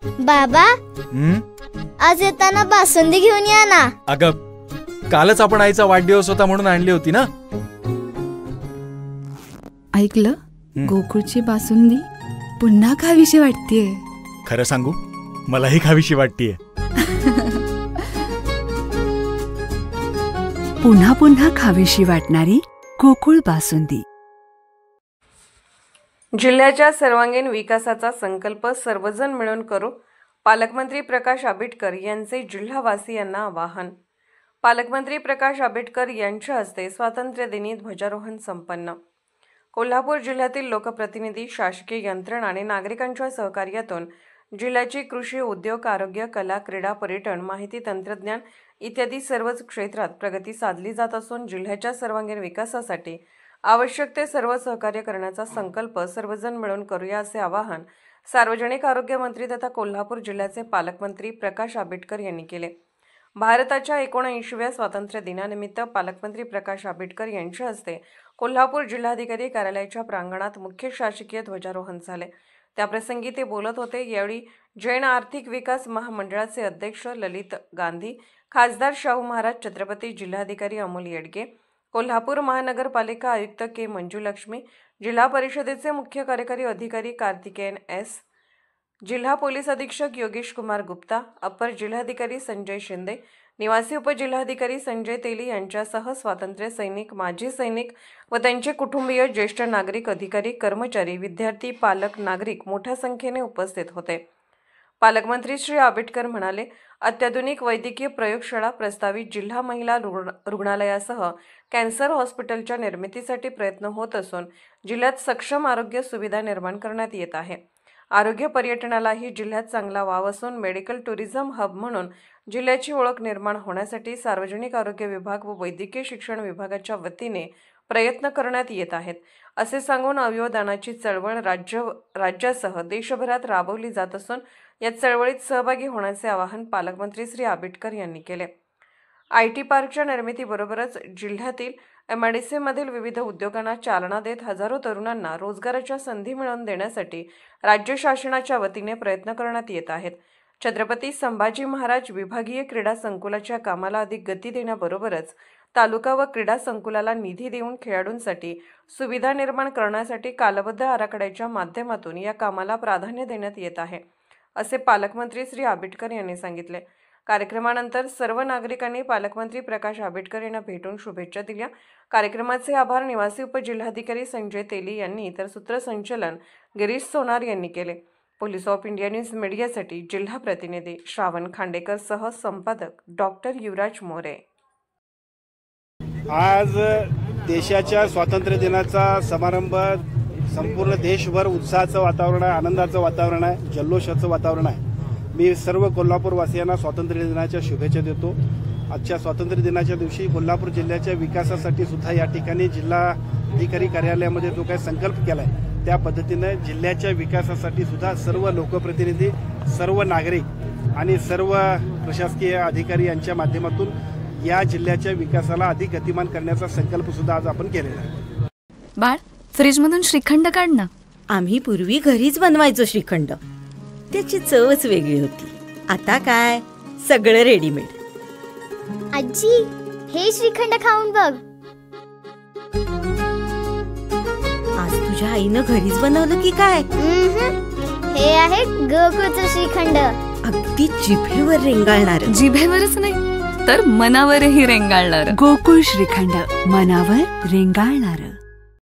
बाबा, आज येताना बासुंदी घेऊन या ना. अगं, कालच आपण आईचा वाढदिवस होता म्हणून आणली होती ना. ऐकलं, गोकुळची बासुंदी पुन्हा खावीशी वाटतेय. खरं सांगू, मलाही खावीशी वाटतेय. पुन्हा पुन्हा खावीशी वाटणारी गोकुळ बासुंदी. जिल्ह्याच्या सर्वांगीण विकासाचा संकल्प सर्वजण मिळून करू, पालकमंत्री प्रकाश आंबेडकर यांचे जिल्हावासियांना आवाहन. पालकमंत्री प्रकाश आंबेडकर यांच्या हस्ते स्वातंत्र्य दिनी ध्वजारोहण संपन्न. कोल्हापूर जिल्ह्यातील लोकप्रतिनिधी, शासकीय यंत्रणा आणि नागरिकांच्या सहकार्यातून जिल्ह्याची कृषी, उद्योग, आरोग्य, कला, क्रीडा, पर्यटन, माहिती तंत्रज्ञान इत्यादी सर्वच क्षेत्रात प्रगती साधली जात असून जिल्ह्याच्या सर्वांगीण विकासासाठी आवश्यक ते सर्व सहकार्य करण्याचा संकल्प सर्वजण मिळून करूया, असे आवाहन सार्वजनिक आरोग्य मंत्री तथा कोल्हापूर जिल्ह्याचे पालकमंत्री प्रकाश आंबेडकर यांनी केले. भारताच्या 79व्या स्वातंत्र्य दिनानिमित्त पालकमंत्री प्रकाश आंबेडकर यांच्या हस्ते कोल्हापूर जिल्हाधिकारी कार्यालयाच्या प्रांगणात मुख्य शासकीय ध्वजारोहण झाले. त्याप्रसंगी ते बोलत होते. यावेळी जैन आर्थिक विकास महामंडळाचे अध्यक्ष ललित गांधी, खासदार शाहू महाराज छत्रपती, जिल्हाधिकारी अमोल येडगे, कोल्हापूर महानगरपालिका आयुक्त के मंजुलक्ष्मी, जिल्हा परिषदेचे मुख्य कार्यकारी अधिकारी कार्तिकेयन एस, जिल्हा पोलीस अधीक्षक योगेश कुमार गुप्ता, अपर जिल्हाधिकारी संजय शिंदे, निवासी उपजिल्हाधिकारी संजय तेली यांच्यासह स्वातंत्र्य सैनिक, माजी सैनिक व त्यांचे कुटुंबीय, ज्येष्ठ नागरिक, अधिकारी, कर्मचारी, विद्यार्थी, पालक, नागरिक मोठ्या संख्येने उपस्थित होते. पालकमंत्री श्री आंबेडकर म्हणाले, अत्याधुनिक वैद्यकीय प्रयोगशाळा, प्रस्तावित जिल्हा महिला रुग्णालयासह कॅन्सर हॉस्पिटलच्या निर्मितीसाठी प्रयत्न होत असून जिल्ह्यात सक्षम आरोग्य सुविधा निर्माण करण्यात येत आहे. आरोग्य पर्यटनालाही जिल्ह्यात चांगला वाव असून मेडिकल टुरिझम हब म्हणून जिल्ह्याची ओळख निर्माण होण्यासाठी सार्वजनिक आरोग्य विभाग व वैद्यकीय शिक्षण विभागाच्या वतीने प्रयत्न करण्यात येत आहेत, असे सांगून अवयवदानाची चळवळ राज्यासह देशभरात राबवली जात असून या चळवळीत सहभागी होण्याचे आवाहन पालकमंत्री श्री आंबेडकर यांनी केले. IT पार्कच्या निर्मितीबरोबरच जिल्ह्यातील MIDCमधील विविध उद्योगांना चालना देत हजारो तरुणांना रोजगाराच्या संधी मिळवून देण्यासाठी राज्य शासनाच्या वतीने प्रयत्न करण्यात येत आहेत. छत्रपती संभाजी महाराज विभागीय क्रीडा संकुलाच्या कामाला अधिक गती देण्याबरोबरच तालुका व क्रीडा संकुलाला निधी देऊन खेळाडूंसाठी सुविधा निर्माण करण्यासाठी कालबद्ध आराखड्याच्या माध्यमातून या कामाला प्राधान्य देण्यात येत आहे, असे पालकमंत्री श्री आंबेडकर यांनी सांगितले. कार्यक्रमानंतर सर्व नागरिकांनी पालकमंत्री प्रकाश आंबेडकर यांना भेटून शुभेच्छा दिल्या. कार्यक्रमाचे आभार निवासी उपजिल्हाधिकारी संजय तेली यांनी तर सूत्रसंचालन गिरीश सोनार यांनी केले. पोलीस ऑफ इंडिया न्यूज मीडियासाठी जिल्हा प्रतिनिधी श्रावण खांडेकर सह संपादक डॉक्टर युवराज मोरे. आज देशाच्या स्वातंत्र्य दिनाचा समारंभ संपूर्ण देशभर उत्साहाचं वातावरण आहे, आनंदाचं वातावरण आहे, जल्लोषाचं वातावरण आहे. मी सर्व कोल्हापूरवासियांना स्वातंत्र्य दिनाच्या शुभेच्छा देतो. आजच्या स्वातंत्र्य दिनाच्या दिवशी कोल्हापूर जिल्ह्याच्या विकासासाठी सुद्धा या ठिकाणी जिल्हाधिकारी कार्यालयामध्ये जो काही संकल्प केला आहे त्या पद्धतीनं जिल्ह्याच्या विकासासाठी सुद्धा सर्व लोकप्रतिनिधी, सर्व नागरिक आणि सर्व प्रशासकीय अधिकारी यांच्या माध्यमातून या जिल्ह्याच्या विकासाला अधिक गतिमान करण्याचा संकल्प सुद्धा आज आपण केलेला आहे. बाळ, फ्रीजमधून श्रीखंड काढ ना. आम्ही पूर्वी घरीच बनवायचो श्रीखंड, त्याची चवच वेगळी होती. आता काय सगळं रेडीमेड. आजी, हे श्रीखंड खाऊन बघ. आज तुझ्या आईनं घरीच बनवलं की काय? हे आहे गोकुळचं श्रीखंड. अगदी जिभेवर रेंगाळणार. जिभेवरच नाही तर मनावरही रेंगाळणार. गोकुळ श्रीखंड, मनावर रेंगाळणार.